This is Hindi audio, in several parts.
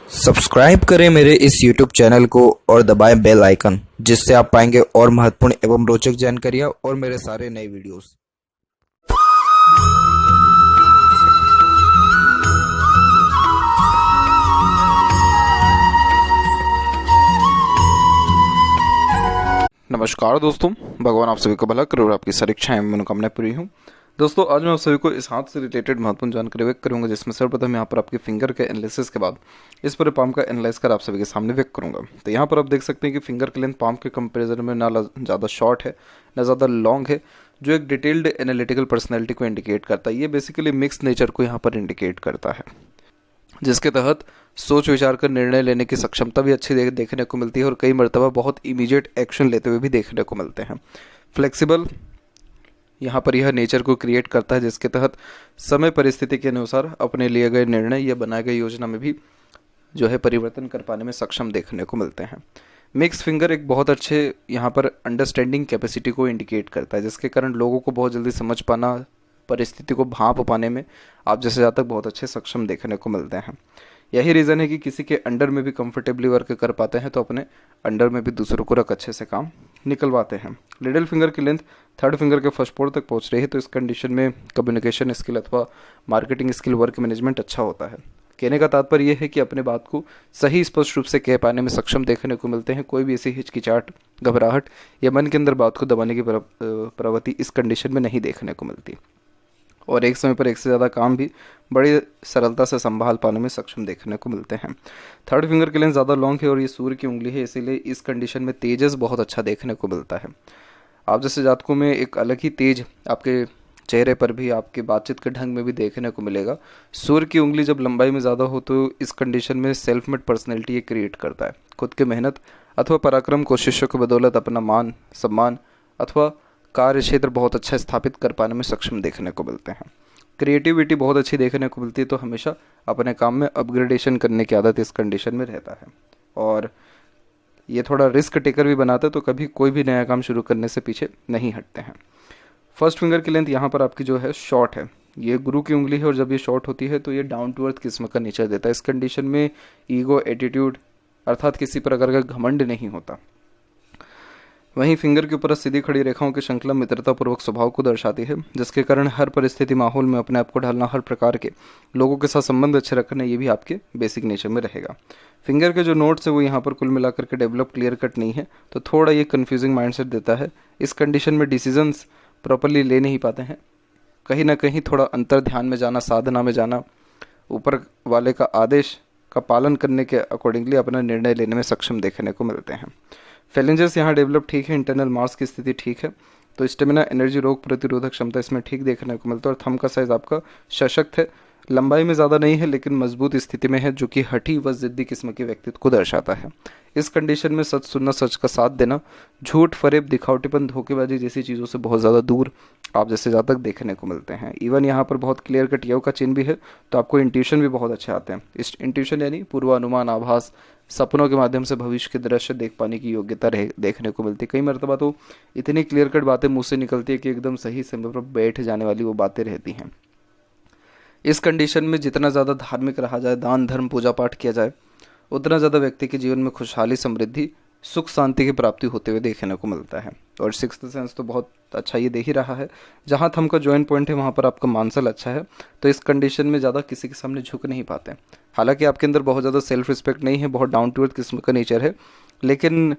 सब्सक्राइब करें मेरे इस YouTube चैनल को और दबाएं बेल आइकन, जिससे आप पाएंगे और महत्वपूर्ण एवं रोचक जानकारियां और मेरे सारे नए वीडियोस। नमस्कार दोस्तों, भगवान आप सभी को भला करे और आपकी सारी इच्छाएं एवं मनोकामनाएं पूरी हों। दोस्तों, आज मैं आप सभी को इस हाथ से रिलेटेड महत्वपूर्ण जानकारी व्यक्त करूंगा, जिसमें सर्वप्रथम यहाँ पर आपके फिंगर के एनालिसिस के बाद इस पूरे पाम का एनालाइज कर आप सभी के सामने व्यक्त करूंगा। तो यहाँ पर आप देख सकते हैं कि फिंगर की लेंथ पाम के कंपेरिजन में ना ज़्यादा शॉर्ट है ना ज़्यादा लॉन्ग है, जो एक डिटेल्ड एनालिटिकल पर्सनैलिटी को इंडिकेट करता है। ये बेसिकली मिक्स नेचर को यहाँ पर इंडिकेट करता है, जिसके तहत सोच विचार कर निर्णय लेने की सक्षमता भी अच्छी देखने को मिलती है और कई मर्तबा बहुत इमीडिएट एक्शन लेते हुए भी देखने को मिलते हैं। फ्लेक्सिबल यहाँ पर यह नेचर को क्रिएट करता है, जिसके तहत समय परिस्थिति के अनुसार अपने लिए गए निर्णय या बनाए गए योजना में भी जो है परिवर्तन कर पाने में सक्षम देखने को मिलते हैं। मिक्स फिंगर एक बहुत अच्छे यहाँ पर अंडरस्टैंडिंग कैपेसिटी को इंडिकेट करता है, जिसके कारण लोगों को बहुत जल्दी समझ पाना, परिस्थिति को भांप पाने में आप जैसे जातक बहुत अच्छे सक्षम देखने को मिलते हैं। यही रीज़न है कि किसी के अंडर में भी कंफर्टेबली वर्क कर पाते हैं, तो अपने अंडर में भी दूसरों को रख अच्छे से काम निकलवाते हैं। लिटिल फिंगर की लेंथ थर्ड फिंगर के फर्स्ट पोर तक पहुंच रही है, तो इस कंडीशन में कम्युनिकेशन स्किल अथवा मार्केटिंग स्किल, वर्क मैनेजमेंट अच्छा होता है। कहने का तात्पर्य यह है कि अपने बात को सही स्पष्ट रूप से कह पाने में सक्षम देखने को मिलते हैं। कोई भी ऐसी हिचकिचाहट, घबराहट या मन के अंदर बात को दबाने की प्रवृत्ति इस कंडीशन में नहीं देखने को मिलती और एक समय पर एक से ज़्यादा काम भी बड़ी सरलता से संभाल पाने में सक्षम देखने को मिलते हैं। थर्ड फिंगर की लेंथ ज़्यादा लॉन्ग है और ये सूर्य की उंगली है, इसीलिए इस कंडीशन में तेजस बहुत अच्छा देखने को मिलता है। आप जैसे जातकों में एक अलग ही तेज आपके चेहरे पर भी, आपके बातचीत के ढंग में भी देखने को मिलेगा। सूर्य की उंगली जब लंबाई में ज़्यादा हो तो इस कंडीशन में सेल्फ मेड पर्सनैलिटी ये क्रिएट करता है। खुद के मेहनत अथवा पराक्रम कोशिशों की बदौलत अपना मान सम्मान अथवा कार्य क्षेत्र बहुत अच्छा स्थापित कर पाने में सक्षम देखने को मिलते हैं। क्रिएटिविटी बहुत अच्छी देखने को मिलती है, तो हमेशा अपने काम में अपग्रेडेशन करने की आदत इस कंडीशन में रहता है और ये थोड़ा रिस्क टेकर भी बनाता है, तो कभी कोई भी नया काम शुरू करने से पीछे नहीं हटते हैं। फर्स्ट फिंगर की लेंथ यहाँ पर आपकी जो है शॉर्ट है, ये गुरु की उंगली है और जब ये शॉर्ट होती है तो ये डाउन टू अर्थ किस्म का नेचर देता है। इस कंडीशन में ईगो, एटीट्यूड अर्थात किसी प्रकार का घमंड नहीं होता। वहीं फिंगर के ऊपर सीधी खड़ी रेखाओं की श्रृंखला मित्रतापूर्वक स्वभाव को दर्शाती है, जिसके कारण हर परिस्थिति माहौल में अपने आप को ढालना, हर प्रकार के लोगों के साथ संबंध अच्छे रखना, ये भी आपके बेसिक नेचर में रहेगा। फिंगर के जो नोट्स है वो यहाँ पर कुल मिलाकर के डेवलप क्लियर कट नहीं है, तो थोड़ा ये कन्फ्यूजिंग माइंडसेट देता है। इस कंडीशन में डिसीजंस प्रॉपरली ले नहीं पाते हैं, कहीं ना कहीं थोड़ा अंतर ध्यान में जाना, साधना में जाना, ऊपर वाले का आदेश का पालन करने के अकॉर्डिंगली अपना निर्णय लेने में सक्षम देखने को मिलते हैं। फेलेंजेस यहाँ डेवलप ठीक है, इंटरनल मार्स की स्थिति ठीक है, तो स्टेमिना, एनर्जी, रोग प्रतिरोधक क्षमता इसमें ठीक देखने को मिलता है और थंब का साइज आपका सशक्त है, लंबाई में ज़्यादा नहीं है लेकिन मजबूत स्थिति में है, जो कि हठी व जिद्दी किस्म के व्यक्तित्व को दर्शाता है। इस कंडीशन में सच सुनना, सच का साथ देना, झूठ, फरेब, दिखावटीपन, धोखेबाजी जैसी चीज़ों से बहुत ज़्यादा दूर आप जैसे जातक देखने को मिलते हैं। इवन यहाँ पर बहुत क्लियर कट योग का चिन्ह भी है, तो आपको इंट्यूशन भी बहुत अच्छे आते हैं। इस इंट्यूशन यानी पूर्वानुमान, आभास, सपनों के माध्यम से भविष्य के दृश्य देख पाने की योग्यता देखने को मिलती है। कई मरतबा तो इतनी क्लियर कट बातें मुँह से निकलती है कि एकदम सही समय पर बैठ जाने वाली वो बातें रहती हैं। इस कंडीशन में जितना ज़्यादा धार्मिक रहा जाए, दान धर्म पूजा पाठ किया जाए, उतना ज़्यादा व्यक्ति के जीवन में खुशहाली, समृद्धि, सुख शांति की प्राप्ति होते हुए देखने को मिलता है। और सिक्स्थ सेंस तो बहुत अच्छा ये दे ही रहा है। जहाँ थंब का जॉइंट पॉइंट है वहाँ पर आपका मानसल अच्छा है, तो इस कंडीशन में ज़्यादा किसी के सामने झुक नहीं पाते। हालांकि आपके अंदर बहुत ज़्यादा सेल्फ रिस्पेक्ट नहीं है, बहुत डाउन टू अर्थ किस्म का नेचर है, लेकिन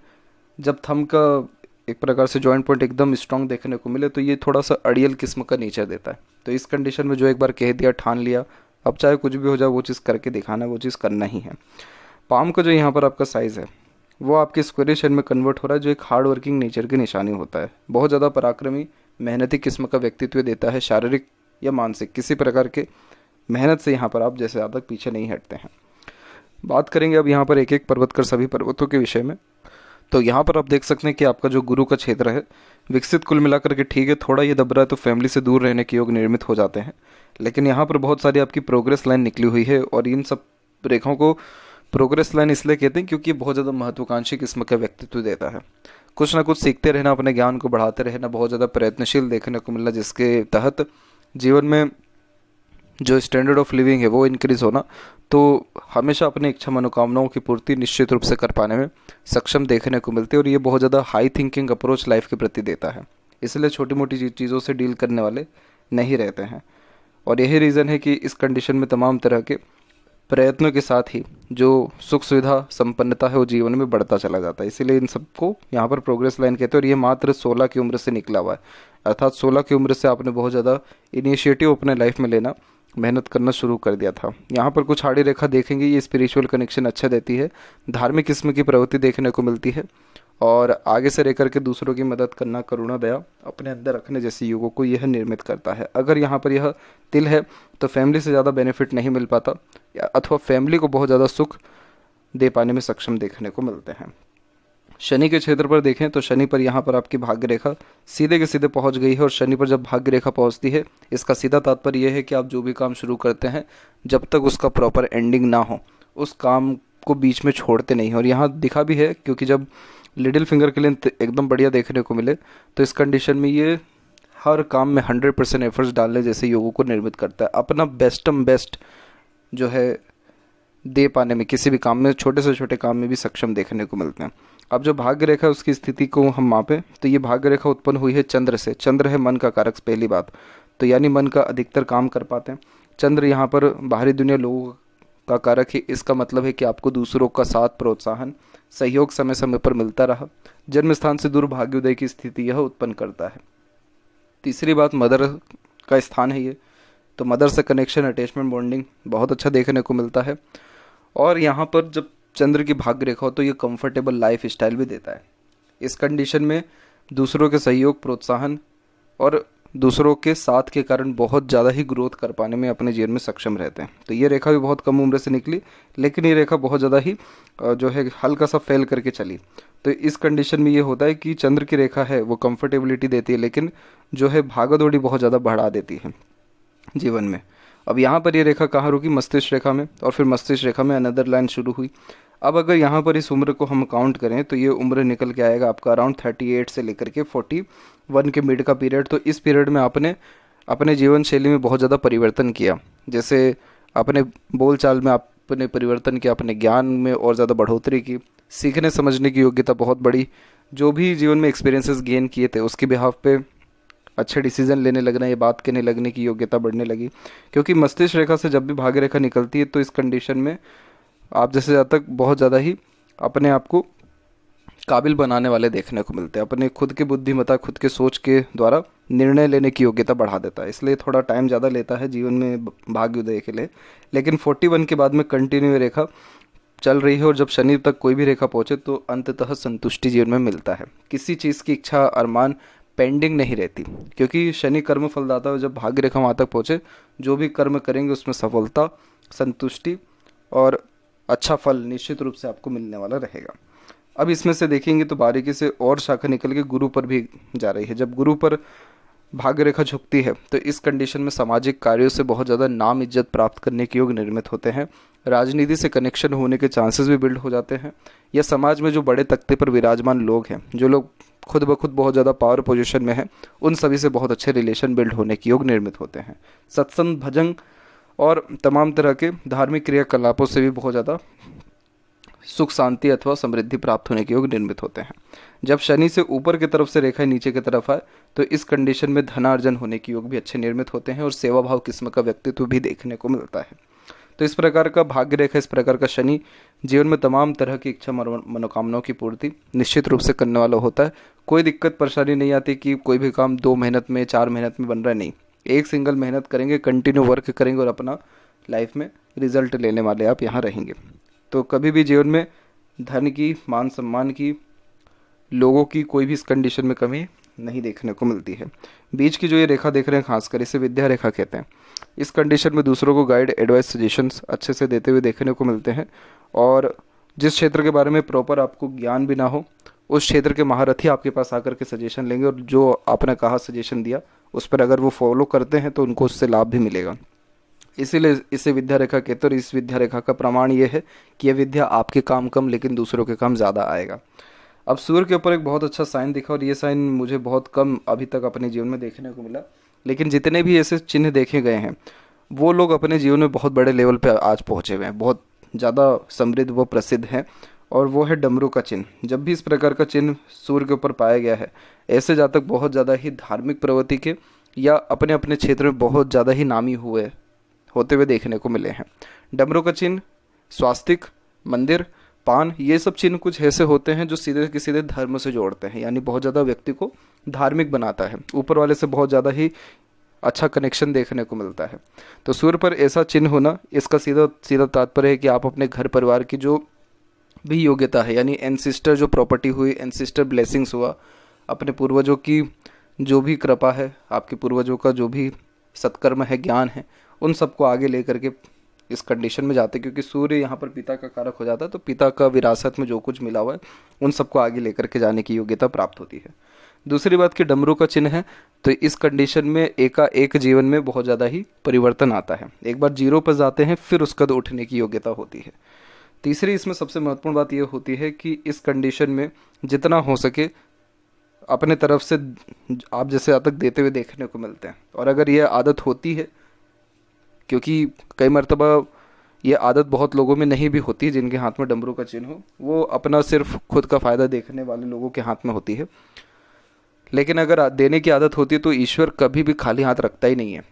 जब थंब का एक प्रकार से जॉइंट पॉइंट एकदम स्ट्रांग देखने को मिले तो ये थोड़ा सा अड़ियल किस्म का नेचर देता है। तो इस कंडीशन में जो एक बार कह दिया, ठान लिया, अब चाहे कुछ भी हो जाए वो चीज़ करके दिखाना, वो चीज़ करना ही है। पाम का जो यहाँ पर आपका साइज़ है वो आपके स्क्वायर शेप में कन्वर्ट हो रहा है, जो एक हार्ड वर्किंग नेचर की निशानी होता है। बहुत ज़्यादा पराक्रमी, मेहनती किस्म का व्यक्तित्व देता है। शारीरिक या मानसिक किसी प्रकार के मेहनत से यहाँ पर आप जैसे ज़्यादा पीछे नहीं हटते हैं। बात करेंगे अब यहाँ पर एक एक पर्वत कर सभी पर्वतों के विषय में। तो यहाँ पर आप देख सकते हैं कि आपका जो गुरु का क्षेत्र है विकसित कुल मिलाकर के ठीक है। थोड़ा ये दब रहा है तो फैमिली से दूर रहने के योग निर्मित हो जाते हैं, लेकिन यहाँ पर बहुत सारी आपकी प्रोग्रेस लाइन निकली हुई है और इन सब रेखाओं को प्रोग्रेस लाइन इसलिए कहते हैं क्योंकि बहुत ज़्यादा महत्वाकांक्षी किस्म का व्यक्तित्व देता है। कुछ ना कुछ सीखते रहना, अपने ज्ञान को बढ़ाते रहना, बहुत ज़्यादा प्रयत्नशील देखने को मिलना, जिसके तहत जीवन में जो स्टैंडर्ड ऑफ लिविंग है वो इंक्रीज होना, तो हमेशा अपनी इच्छा मनोकामनाओं की पूर्ति निश्चित रूप से कर पाने में सक्षम देखने को मिलती है। और ये बहुत ज़्यादा हाई थिंकिंग अप्रोच लाइफ के प्रति देता है, इसलिए छोटी मोटी चीज़ों से डील करने वाले नहीं रहते हैं। और यही रीज़न है कि इस कंडीशन में तमाम तरह के प्रयत्नों के साथ ही जो सुख सुविधा संपन्नता है वो जीवन में बढ़ता चला जाता है। इसीलिए इन सबको यहाँ पर प्रोग्रेस लाइन कहते हैं। और ये मात्र 16 की उम्र से निकला हुआ है, अर्थात 16 की उम्र से आपने बहुत ज़्यादा इनिशिएटिव अपने लाइफ में लेना, मेहनत करना शुरू कर दिया था। यहाँ पर कुछ आड़ी रेखा देखेंगे, ये स्पिरिचुअल कनेक्शन अच्छा देती है, धार्मिक किस्म की प्रवृत्ति देखने को मिलती है, और आगे से रह करके दूसरों की मदद करना, करुणा दया अपने अंदर रखने जैसी युगों को यह निर्मित करता है। अगर यहाँ पर यह तिल है तो फैमिली से ज़्यादा बेनिफिट नहीं मिल पाता, अथवा फैमिली को बहुत ज़्यादा सुख दे पाने में सक्षम देखने को मिलते हैं। शनि के क्षेत्र पर देखें तो शनि पर यहाँ पर आपकी भाग्य रेखा सीधे के सीधे पहुँच गई है। और शनि पर जब भाग्य रेखा पहुँचती है, इसका सीधा तात्पर्य यह है कि आप जो भी काम शुरू करते हैं, जब तक उसका प्रॉपर एंडिंग ना हो उस काम को बीच में छोड़ते नहीं हैं। और यहाँ दिखा भी है, क्योंकि जब लिटिल फिंगर के लिए एकदम बढ़िया देखने को मिले तो इस कंडीशन में ये हर काम में 100% एफर्ट्स डालने जैसे योगों को निर्मित करता है, अपना बेस्ट जो है दे पाने में, किसी भी काम में, छोटे से छोटे काम में भी सक्षम देखने को मिलते हैं। अब जो भाग्य रेखा है उसकी स्थिति को हम मापें तो ये भाग्य रेखा उत्पन्न हुई है चंद्र से। चंद्र है मन का कारक, पहली बात तो, यानी मन का अधिकतर काम कर पाते हैं। चंद्र यहाँ पर बाहरी दुनिया लोगों का कारक है, इसका मतलब है कि आपको दूसरों का साथ, प्रोत्साहन, सहयोग समय समय पर मिलता रहा। जन्म स्थान से दूर भाग्योदय की स्थिति यह उत्पन्न करता है। तीसरी बात मदर का स्थान है ये, तो मदर से कनेक्शन, अटैचमेंट, बॉन्डिंग बहुत अच्छा देखने को मिलता है। और यहाँ पर जब चंद्र की भाग्य रेखा हो तो ये कंफर्टेबल लाइफ स्टाइल भी देता है। इस कंडीशन में दूसरों के सहयोग, प्रोत्साहन और दूसरों के साथ के कारण बहुत ज़्यादा ही ग्रोथ कर पाने में अपने जीवन में सक्षम रहते हैं। तो ये रेखा भी बहुत कम उम्र से निकली, लेकिन ये रेखा बहुत ज़्यादा ही जो है हल्का सा फेल करके चली। तो इस कंडीशन में ये होता है कि चंद्र की रेखा है वो कंफर्टेबिलिटी देती है, लेकिन जो है भागदौड़ी बहुत ज़्यादा बढ़ा देती है जीवन में। अब यहाँ पर ये रेखा कहाँ रुकी? मस्तिष्क रेखा में, और फिर मस्तिष्क रेखा में अनदर लाइन शुरू हुई। अब अगर यहाँ पर इस उम्र को हम काउंट करें तो ये उम्र निकल के आएगा आपका अराउंड 38 से लेकर के 41 के मिड का पीरियड। तो इस पीरियड में आपने अपने जीवन शैली में बहुत ज़्यादा परिवर्तन किया, जैसे अपने बोलचाल में आपने परिवर्तन किया, अपने ज्ञान में और ज़्यादा बढ़ोतरी की, सीखने समझने की योग्यता बहुत बढ़ी, जो भी जीवन में एक्सपीरियंसेस गेन किए थे उसके बिहाफ पे अच्छे डिसीजन लेने लगना, ये बात कहने लगने की योग्यता बढ़ने लगी। क्योंकि मस्तिष्क रेखा से जब भी भाग्य रेखा निकलती है तो इस कंडीशन में आप जैसे ज़्यादा तक बहुत ज़्यादा ही अपने आप को काबिल बनाने वाले देखने को मिलते हैं। अपने खुद के बुद्धिमत्ता, खुद के सोच के द्वारा निर्णय लेने की योग्यता बढ़ा देता है, इसलिए थोड़ा टाइम ज़्यादा लेता है जीवन में भाग्योदय के लिए। लेकिन 41 के बाद में कंटिन्यू रेखा चल रही है, और जब शनि तक कोई भी रेखा पहुँचे तो अंततः संतुष्टि जीवन में मिलता है। किसी चीज़ की इच्छा, अरमान पेंडिंग नहीं रहती, क्योंकि शनि कर्म फलदाता है। जब भाग्य रेखा वहाँ तक पहुँचे, जो भी कर्म करेंगे उसमें सफलता, संतुष्टि और अच्छा फल निश्चित रूप से आपको मिलने वाला रहेगा। अब इसमें से देखेंगे तो बारीकी से और शाखा निकल के गुरु पर भी जा रही है। जब गुरु पर भाग्य रेखा झुकती है तो इस कंडीशन में सामाजिक कार्यों से बहुत ज़्यादा नाम इज्जत प्राप्त करने के योग निर्मित होते हैं। राजनीति से कनेक्शन होने के चांसेस भी बिल्ड हो जाते हैं, या समाज में जो बड़े तख्ते पर विराजमान लोग हैं, जो लोग खुद ब खुद बहुत ज़्यादा पावर पोजीशन में हैं, उन सभी से बहुत अच्छे रिलेशन बिल्ड होने के योग निर्मित होते हैं। सत्संग, भजन और तमाम तरह के धार्मिक क्रियाकलापों से भी बहुत ज़्यादा सुख, शांति अथवा समृद्धि प्राप्त होने के योग निर्मित होते हैं। जब शनि से ऊपर की तरफ से रेखा नीचे की तरफ आए तो इस कंडीशन में धनार्जन होने के योग भी अच्छे निर्मित होते हैं, और सेवा भाव किस्म का व्यक्तित्व भी देखने को मिलता है। तो इस प्रकार का भाग्य रेखा, इस प्रकार का शनि जीवन में तमाम तरह की इच्छा मनोकामनाओं की पूर्ति निश्चित रूप से करने वाला होता है। कोई दिक्कत परेशानी नहीं आती कि कोई भी काम 2 मेहनत में, 4 मेहनत में बन रहा है, नहीं, एक सिंगल मेहनत करेंगे, कंटिन्यू वर्क करेंगे और अपना लाइफ में रिजल्ट लेने वाले आप यहाँ रहेंगे। तो कभी भी जीवन में धन की, मान सम्मान की, लोगों की कोई भी इस कंडीशन में कमी नहीं देखने को मिलती है। बीच की जो ये रेखा देख रहे हैं खासकर, इसे विद्या रेखा कहते हैं। इस कंडीशन में दूसरों को गाइड, एडवाइस, सजेशंस अच्छे से देते हुए देखने को मिलते हैं, और जिस क्षेत्र के बारे में प्रॉपर आपको ज्ञान भी ना हो, उस क्षेत्र के महारथी आपके पास आकर के सजेशन लेंगे, और जो आपने कहा, सजेशन दिया, उस पर अगर वो फॉलो करते हैं तो उनको उससे लाभ भी मिलेगा। इसीलिए इसे विद्या रेखा कहते हैं। और इस विद्या रेखा का प्रमाण ये है कि यह विद्या आपके काम कम लेकिन दूसरों के काम ज़्यादा आएगा। अब सूर्य के ऊपर एक बहुत अच्छा साइन दिखा, और ये साइन मुझे बहुत कम अभी तक अपने जीवन में देखने को मिला, लेकिन जितने भी ऐसे चिन्ह देखे गए हैं वो लोग अपने जीवन में बहुत बड़े लेवल पे आज पहुँचे हुए हैं, बहुत ज़्यादा समृद्ध व प्रसिद्ध हैं। और वो है डमरू का चिन्ह। जब भी इस प्रकार का चिन्ह सूर्य के ऊपर पाया गया है, ऐसे जातक बहुत ज़्यादा ही धार्मिक प्रवृत्ति के या अपने अपने क्षेत्र में बहुत ज़्यादा ही नामी होते हुए देखने को मिले हैं। डमरू का चिन्ह, स्वास्तिक, मंदिर, पान, ये सब चिन्ह कुछ ऐसे होते हैं जो सीधे के सीधे धर्म से जोड़ते हैं, यानी बहुत ज़्यादा व्यक्ति को धार्मिक बनाता है, ऊपर वाले से बहुत ज़्यादा ही अच्छा कनेक्शन देखने को मिलता है। तो सूर्य पर ऐसा चिन्ह होना, इसका सीधा सीधा तात्पर्य है कि आप अपने घर परिवार की जो भी योग्यता है, यानी एंसिस्टर जो प्रॉपर्टी हुई, एंसिस्टर ब्लेसिंग्स हुआ, अपने पूर्वजों की जो भी कृपा है, आपके पूर्वजों का जो भी सत्कर्म है, ज्ञान है, उन सबको आगे लेकर के इस कंडीशन में जाते हैं। क्योंकि सूर्य यहाँ पर पिता का कारक हो जाता है, तो पिता का विरासत में जो कुछ मिला हुआ है उन सबको आगे लेकर के जाने की योग्यता प्राप्त होती है। दूसरी बात कि डमरू का चिन्ह है, तो इस कंडीशन में एकाएक जीवन में बहुत ज़्यादा ही परिवर्तन आता है। एक बार जीरो पर जाते हैं, फिर उसका उठने की योग्यता होती है। तीसरी इसमें सबसे महत्वपूर्ण बात यह होती है कि इस कंडीशन में जितना हो सके अपने तरफ से आप जैसे जातक देते हुए देखने को मिलते हैं। और अगर यह आदत होती है, क्योंकि कई मर्तबा ये आदत बहुत लोगों में नहीं भी होती, जिनके हाथ में डमरू का चिन्ह हो, वो अपना सिर्फ खुद का फ़ायदा देखने वाले लोगों के हाथ में होती है। लेकिन अगर देने की आदत होती है तो ईश्वर कभी भी खाली हाथ रखता ही नहीं है।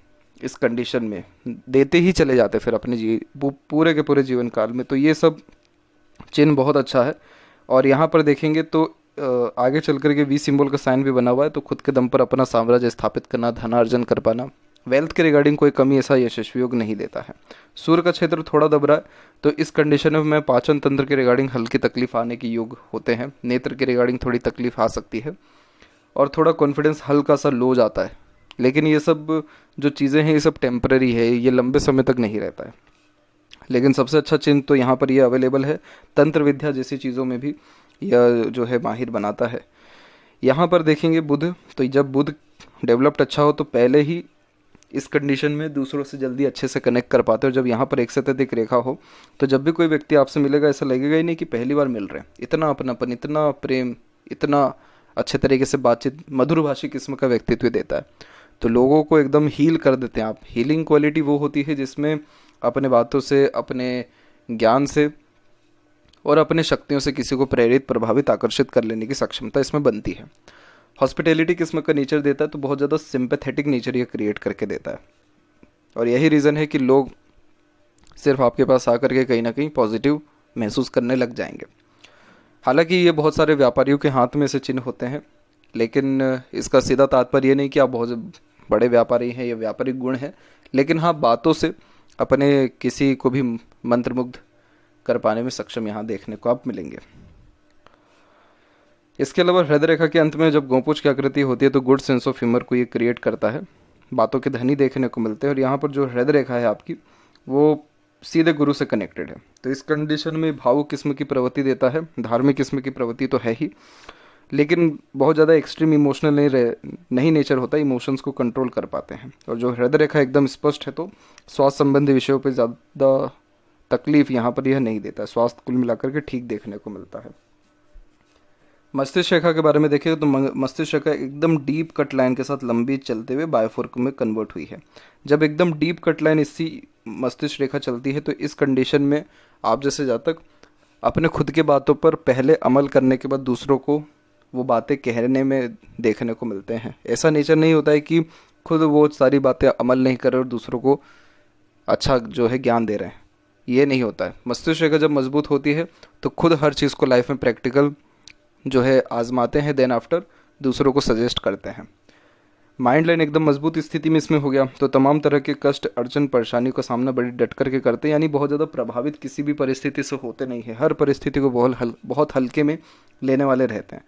इस कंडीशन में देते ही चले जाते फिर अपने पूरे के पूरे जीवन काल में। तो ये सब चिन्ह बहुत अच्छा है। और यहाँ पर देखेंगे तो आगे चल कर के वी सिंबल का साइन भी बना हुआ है। तो खुद के दम पर अपना साम्राज्य स्थापित करना, धनार्जन कर पाना, वेल्थ के रिगार्डिंग कोई कमी ऐसा यशस्वी योग नहीं देता है। सूर्य का क्षेत्र थोड़ा दब रहा है, तो इस कंडीशन में पाचन तंत्र के रिगार्डिंग हल्की तकलीफ आने की योग होते हैं। नेत्र के रिगार्डिंग थोड़ी तकलीफ आ सकती है और थोड़ा कॉन्फिडेंस हल्का सा लो जाता है। लेकिन ये सब जो चीज़ें हैं ये सब टेम्पररी है, ये लंबे समय तक नहीं रहता है। लेकिन सबसे अच्छा चिन्ह तो यहाँ पर ये अवेलेबल है, तंत्र विद्या जैसी चीज़ों में भी यह जो है माहिर बनाता है। यहाँ पर देखेंगे बुध, तो जब बुध डेवलप्ड अच्छा हो तो पहले ही इस कंडीशन में दूसरों से जल्दी अच्छे से कनेक्ट कर पाते हो। जब यहाँ पर एक से अधिक रेखा हो तो जब भी कोई व्यक्ति आपसे मिलेगा ऐसा लगेगा ही नहीं कि पहली बार मिल रहे हैं। इतना अपनापन, इतना प्रेम, इतना अच्छे तरीके से बातचीत, मधुरभाषी किस्म का व्यक्तित्व देता है। तो लोगों को एकदम हील कर देते हैं आप। हीलिंग क्वालिटी वो होती है जिसमें अपने बातों से, अपने ज्ञान से और अपने शक्तियों से किसी को प्रेरित, प्रभावित, आकर्षित कर लेने की सक्षमता इसमें बनती है। हॉस्पिटैलिटी किस्म का नेचर देता है, तो बहुत ज़्यादा सिंपैथेटिक नेचर ये क्रिएट करके देता है। और यही रीज़न है कि लोग सिर्फ आपके पास आकर के कहीं ना कहीं पॉजिटिव महसूस करने लग जाएंगे। हालांकि ये बहुत सारे व्यापारियों के हाथ में से चिन्ह होते हैं, लेकिन इसका सीधा तात्पर्य ये नहीं कि आप बहुत बड़े व्यापारी हैं, ये व्यापारिक गुण है। लेकिन हाँ, बातों से अपने किसी को भी मंत्रमुग्ध कर पाने में सक्षम यहाँ देखने को आप मिलेंगे। इसके अलावा हृदय रेखा के अंत में जब गोपुछ की आकृति होती है तो गुड सेंस ऑफ ह्यूमर को ये क्रिएट करता है, बातों के धनी देखने को मिलते हैं। और यहाँ पर जो हृदय रेखा है आपकी, वो सीधे गुरु से कनेक्टेड है। तो इस कंडीशन में भावुक किस्म की प्रवृत्ति देता है, धार्मिक किस्म की प्रवृत्ति तो है ही, लेकिन बहुत ज़्यादा एक्सट्रीम इमोशनल नहीं नेचर होता, इमोशंस को कंट्रोल कर पाते हैं। और जो हृदय रेखा एकदम स्पष्ट है तो स्वास्थ्य संबंधी विषयों पर ज़्यादा तकलीफ यहाँ पर यह नहीं देता है। स्वास्थ्य कुल मिलाकर के ठीक देखने को मिलता है। मस्तिष्क रेखा के बारे में देखें तो मस्तिष्क रेखा एकदम डीप कट लाइन के साथ लंबी चलते हुए बायोफोर्क में कन्वर्ट हुई है। जब एकदम डीप कट लाइन इसी मस्तिष्क रेखा चलती है तो इस कंडीशन में आप जैसे जातक अपने खुद के बातों पर पहले अमल करने के बाद दूसरों को वो बातें कहने में देखने को मिलते हैं। ऐसा नेचर नहीं होता है कि खुद वो सारी बातें अमल नहीं कर रहे और दूसरों को अच्छा जो है ज्ञान दे रहे हैं, ये नहीं होता है। मस्तिष्क रेखा जब मजबूत होती है तो खुद हर चीज़ को लाइफ में प्रैक्टिकल जो है आजमाते हैं, देन आफ्टर दूसरों को सजेस्ट करते हैं। माइंड लाइन एकदम मजबूत स्थिति में इसमें हो गया तो तमाम तरह के कष्ट, अड़चन, परेशानी का सामना बड़ी डट करके करते हैं, यानी बहुत ज़्यादा प्रभावित किसी भी परिस्थिति से होते नहीं है। हर परिस्थिति को बहुत हल्के में लेने वाले रहते हैं।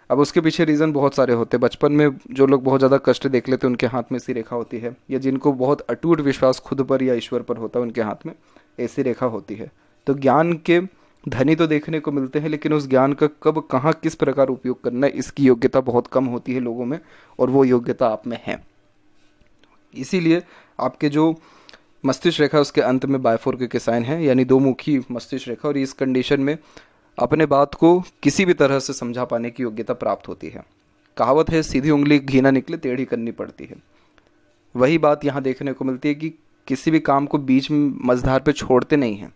अब उसके पीछे रीज़न बहुत सारे होते हैं। बचपन में जो लोग बहुत ज़्यादा कष्ट देख लेते हैं उनके हाथ में ऐसी रेखा होती है, या जिनको बहुत अटूट विश्वास खुद पर या ईश्वर पर होता है उनके हाथ में ऐसी रेखा होती है। तो ज्ञान के धनी तो देखने को मिलते हैं, लेकिन उस ज्ञान का कब, कहाँ, किस प्रकार उपयोग करना है इसकी योग्यता बहुत कम होती है लोगों में, और वो योग्यता आप में है। इसीलिए आपके जो मस्तिष्क रेखा उसके अंत में बायफोर्क के साइन है, यानी दो मुखी मस्तिष्क रेखा, और इस कंडीशन में अपने बात को किसी भी तरह से समझा पाने की योग्यता प्राप्त होती है। कहावत है, सीधी उंगली घी ना निकले टेढ़ी करनी पड़ती है। वही बात यहाँ देखने को मिलती है कि किसी भी काम को बीच में मझधार पे छोड़ते नहीं हैं।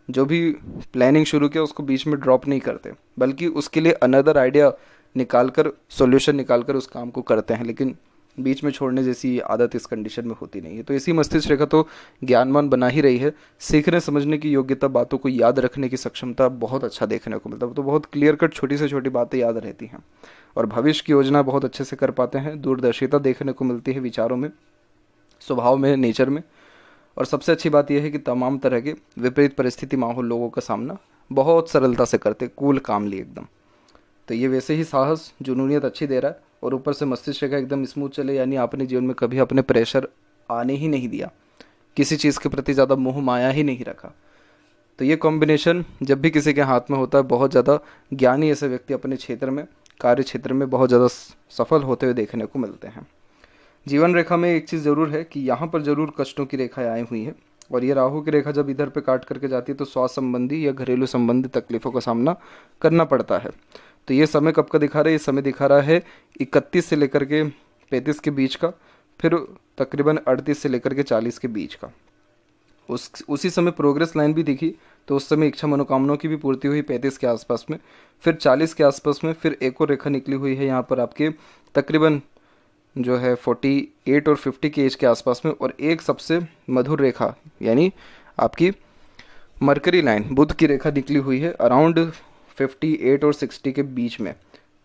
जो भी प्लानिंग शुरू किया उसको बीच में ड्रॉप नहीं करते, बल्कि उसके लिए अनदर आइडिया निकाल कर, सॉल्यूशन निकाल कर उस काम को करते हैं, लेकिन बीच में छोड़ने जैसी आदत इस कंडीशन में होती नहीं है। तो इसी मस्तिष्क रेखा तो ज्ञानवान बना ही रही है। सीखने समझने की योग्यता, बातों को याद रखने की सक्षमता बहुत अच्छा देखने को मिलता है। तो बहुत क्लियर कट छोटी से छोटी बातें याद रहती हैं और भविष्य की योजना बहुत अच्छे से कर पाते हैं। दूरदर्शिता देखने को मिलती है विचारों में, स्वभाव में, नेचर में। और सबसे अच्छी बात यह है कि तमाम तरह के विपरीत परिस्थिति, माहौल, लोगों का सामना बहुत सरलता से करते, कूल कामली एकदम। तो ये वैसे ही साहस, जुनूनियत अच्छी दे रहा है और ऊपर से मस्तिष्क रेखा एकदम स्मूथ चले, यानी आपने जीवन में कभी अपने प्रेशर आने ही नहीं दिया, किसी चीज़ के प्रति ज़्यादा मोह माया ही नहीं रखा। तो ये कॉम्बिनेशन जब भी किसी के हाथ में होता है, बहुत ज़्यादा ज्ञानी ऐसे व्यक्ति अपने क्षेत्र में, कार्य क्षेत्र में बहुत ज़्यादा सफल होते हुए देखने को मिलते हैं। जीवन रेखा में एक चीज़ ज़रूर है कि यहाँ पर ज़रूर कष्टों की रेखाएं आई हुई हैं और ये राहु की रेखा जब इधर पे काट करके जाती है तो स्वास्थ्य संबंधी या घरेलू संबंधी तकलीफ़ों का सामना करना पड़ता है। तो ये समय कब का दिखा रहा है? ये समय दिखा रहा है 31 से लेकर के 35 के बीच का, फिर तकरीबन 38 से लेकर के 40 के बीच का। उसी समय प्रोग्रेस लाइन भी दिखी, तो उस समय इच्छा मनोकामनाओं की भी पूर्ति हुई 35 के आसपास में, फिर 40 के आसपास में फिर एक और रेखा निकली हुई है यहाँ पर आपके तकरीबन जो है 48 और 50 के एज के आसपास में, और एक सबसे मधुर रेखा यानी आपकी मरकरी लाइन, बुध की रेखा निकली हुई है अराउंड 58 और 60 के बीच में।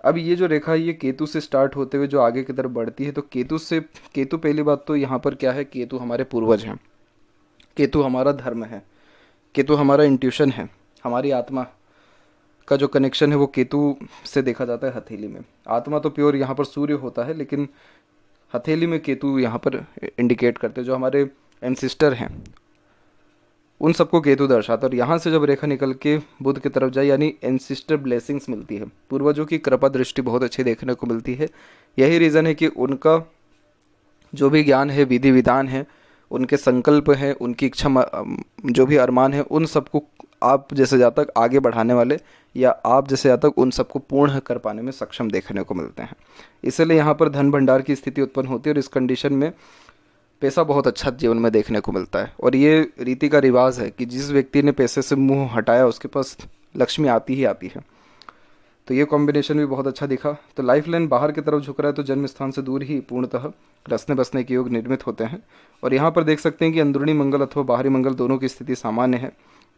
अब ये जो रेखा है ये केतु से स्टार्ट होते हुए जो आगे की तरफ बढ़ती है, तो केतु पहली बात तो यहाँ पर क्या है, केतु हमारे पूर्वज हैं, केतु हमारा धर्म है, केतु हमारा इंट्यूशन है, हमारी आत्मा का जो कनेक्शन है वो केतु से देखा जाता है हथेली में। आत्मा तो प्योर यहाँ पर सूर्य होता है, लेकिन हथेली में केतु यहाँ पर इंडिकेट करते हैं। जो हमारे एंसिस्टर हैं उन सबको केतु दर्शाता है। और यहाँ से जब रेखा निकल के बुध की तरफ जाए यानी एंसिस्टर ब्लेसिंग्स मिलती है, पूर्वजों की कृपा दृष्टि बहुत अच्छी देखने को मिलती है। यही रीज़न है कि उनका जो भी ज्ञान है, विधि विधान है, उनके संकल्प हैं, उनकी इच्छा, जो भी अरमान है, उन सबको आप जैसे जातक आगे बढ़ाने वाले या आप जैसे जातक उन सबको पूर्ण कर पाने में सक्षम देखने को मिलते हैं। इसलिए यहाँ पर धन भंडार की स्थिति उत्पन्न होती है और इस कंडीशन में पैसा बहुत अच्छा जीवन में देखने को मिलता है। और ये रीति का रिवाज है कि जिस व्यक्ति ने पैसे से मुंह हटाया उसके पास लक्ष्मी आती ही आती है। तो ये कॉम्बिनेशन भी बहुत अच्छा दिखा। तो लाइफ लाइन बाहर की तरफ झुक रहा है, तो जन्म स्थान से दूर ही पूर्णतः रसने बसने के योग निर्मित होते हैं। और यहाँ पर देख सकते हैं कि अंदरूनी मंगल अथवा बाहरी मंगल दोनों की स्थिति सामान्य है,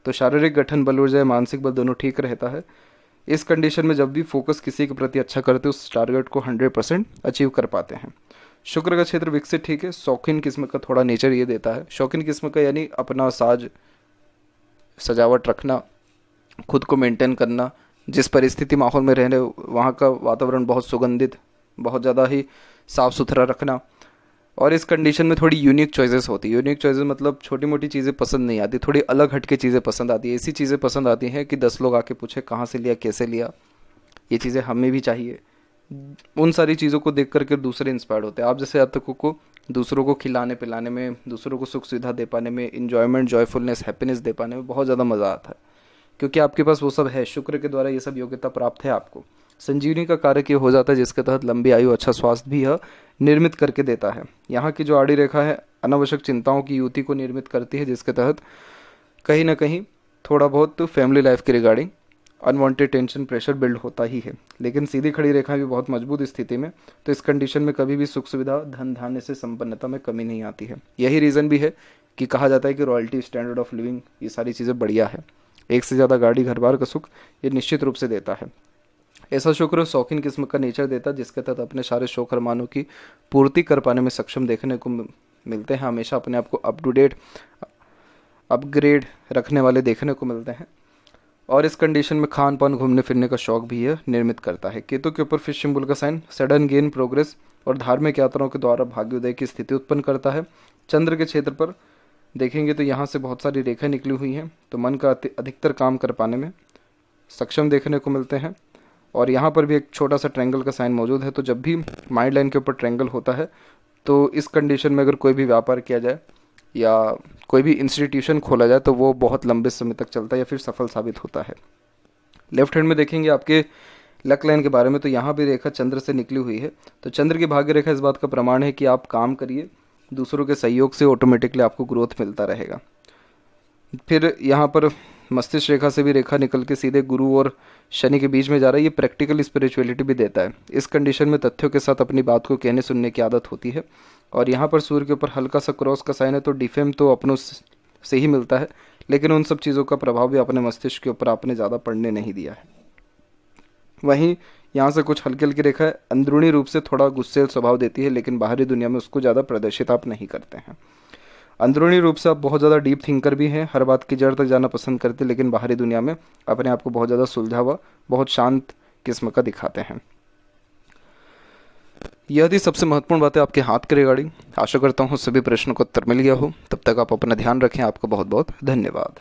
तो शारीरिक गठन, बल ऊर्जा, मानसिक बल दोनों ठीक रहता है। इस कंडीशन में जब भी फोकस किसी के प्रति अच्छा करते हैं उस टारगेट को 100% अचीव कर पाते हैं। शुक्र का क्षेत्र विकसित ठीक है। शौकीन किस्म का थोड़ा नेचर ये देता है, शौकीन किस्म का यानी अपना साज सजावट रखना, खुद को मेंटेन करना, जिस परिस्थिति माहौल में रहने वहाँ का वातावरण बहुत सुगंधित, बहुत ज़्यादा ही साफ़ सुथरा रखना। और इस कंडीशन में थोड़ी यूनिक चॉइसेस होती है। यूनिक चॉइसेस मतलब छोटी मोटी चीज़ें पसंद नहीं आती, थोड़ी अलग हटके चीज़ें पसंद आती है। ऐसी चीज़ें पसंद आती हैं कि 10 लोग आके पूछे कहाँ से लिया, कैसे लिया, ये चीज़ें हमें भी चाहिए। उन सारी चीज़ों को देख करके दूसरे इंस्पायर्ड होते हैं। आप जैसे जातकों को दूसरों को खिलाने पिलाने में, दूसरों को सुख सुविधा दे पाने में, इन्जॉयमेंट, जॉयफुलनेस, हैप्पीनेस दे पाने में बहुत ज़्यादा मज़ा आता है, क्योंकि आपके पास वो सब है। शुक्र के द्वारा ये सब योग्यता प्राप्त है आपको। संजीवनी का कार्य किया हो जाता है, जिसके तहत लंबी आयु, अच्छा स्वास्थ्य भी यह निर्मित करके देता है। यहाँ की जो आड़ी रेखा है अनावश्यक चिंताओं की युति को निर्मित करती है, जिसके तहत कहीं ना कहीं थोड़ा बहुत फैमिली लाइफ के regarding unwanted tension, pressure build होता ही है। लेकिन सीधी खड़ी रेखा भी बहुत मजबूत स्थिति में, तो इस कंडीशन में कभी भी सुख सुविधा, धन धान्य से संपन्नता में कमी नहीं आती है। यही रीज़न भी है कि कहा जाता है कि रॉयल्टी, स्टैंडर्ड ऑफ लिविंग, ये सारी चीज़ें बढ़िया है। एक से ज़्यादा गाड़ी, घर बार का सुख ये निश्चित रूप से देता है। ऐसा शुक्र शौकीन किस्म का नेचर देता है, जिसके तहत अपने सारे शौक अरमानों की पूर्ति कर पाने में सक्षम देखने को मिलते हैं। हमेशा अपने आप को अप टू डेट, अपग्रेड रखने वाले देखने को मिलते हैं। और इस कंडीशन में खान पान, घूमने फिरने का शौक भी यह निर्मित करता है। केतु के ऊपर फिश सिंबल का साइन सडन गेन, प्रोग्रेस और धार्मिक यात्राओं के द्वारा भाग्योदय की स्थिति उत्पन्न करता है। चंद्र के क्षेत्र पर देखेंगे तो यहाँ से बहुत सारी रेखाएं निकली हुई हैं, तो मन का अधिकतर काम कर पाने में सक्षम देखने को मिलते हैं। और यहाँ पर भी एक छोटा सा ट्रायंगल का साइन मौजूद है, तो जब भी माइंड लाइन के ऊपर ट्रायंगल होता है तो इस कंडीशन में अगर कोई भी व्यापार किया जाए या कोई भी इंस्टीट्यूशन खोला जाए तो वो बहुत लंबे समय तक चलता है या फिर सफल साबित होता है। लेफ्ट हैंड में देखेंगे आपके लक लाइन के बारे में, तो यहाँ भी रेखा चंद्र से निकली हुई है। तो चंद्र की भाग्य रेखा इस बात का प्रमाण है कि आप काम करिए, दूसरों के सहयोग से ऑटोमेटिकली आपको ग्रोथ मिलता रहेगा। फिर यहाँ पर मस्तिष्क रेखा से भी रेखा निकल के सीधे गुरु और शनि के बीच में जा रहा है। ये प्रैक्टिकल स्पिरिचुअलिटी भी देता है। इस कंडीशन में तथ्यों के साथ अपनी बात को कहने सुनने की आदत होती है। और यहाँ पर सूर्य के ऊपर हल्का सा क्रॉस का साइन है, तो डिफेम तो अपनों से ही मिलता है, लेकिन उन सब चीज़ों का प्रभाव भी अपने मस्तिष्क के ऊपर आपने ज़्यादा पड़ने नहीं दिया है। वहीं यहाँ से कुछ हल्की हल्की रेखा अंदरूनी रूप से थोड़ा गुस्सेल स्वभाव देती है, लेकिन बाहरी दुनिया में उसको ज़्यादा प्रदर्शित आप नहीं करते हैं। अंदरूनी रूप से आप बहुत ज़्यादा डीप थिंकर भी हैं, हर बात की जड़ तक जाना पसंद करते, लेकिन बाहरी दुनिया में अपने आप को बहुत ज़्यादा सुलझा हुआ, बहुत शांत किस्म का दिखाते हैं। यह थी सबसे महत्वपूर्ण बातें आपके हाथ के रिगार्डिंग। आशा करता हूँ सभी प्रश्नों का उत्तर मिल गया हो। तब तक आप अपना ध्यान रखें। आपका बहुत बहुत धन्यवाद।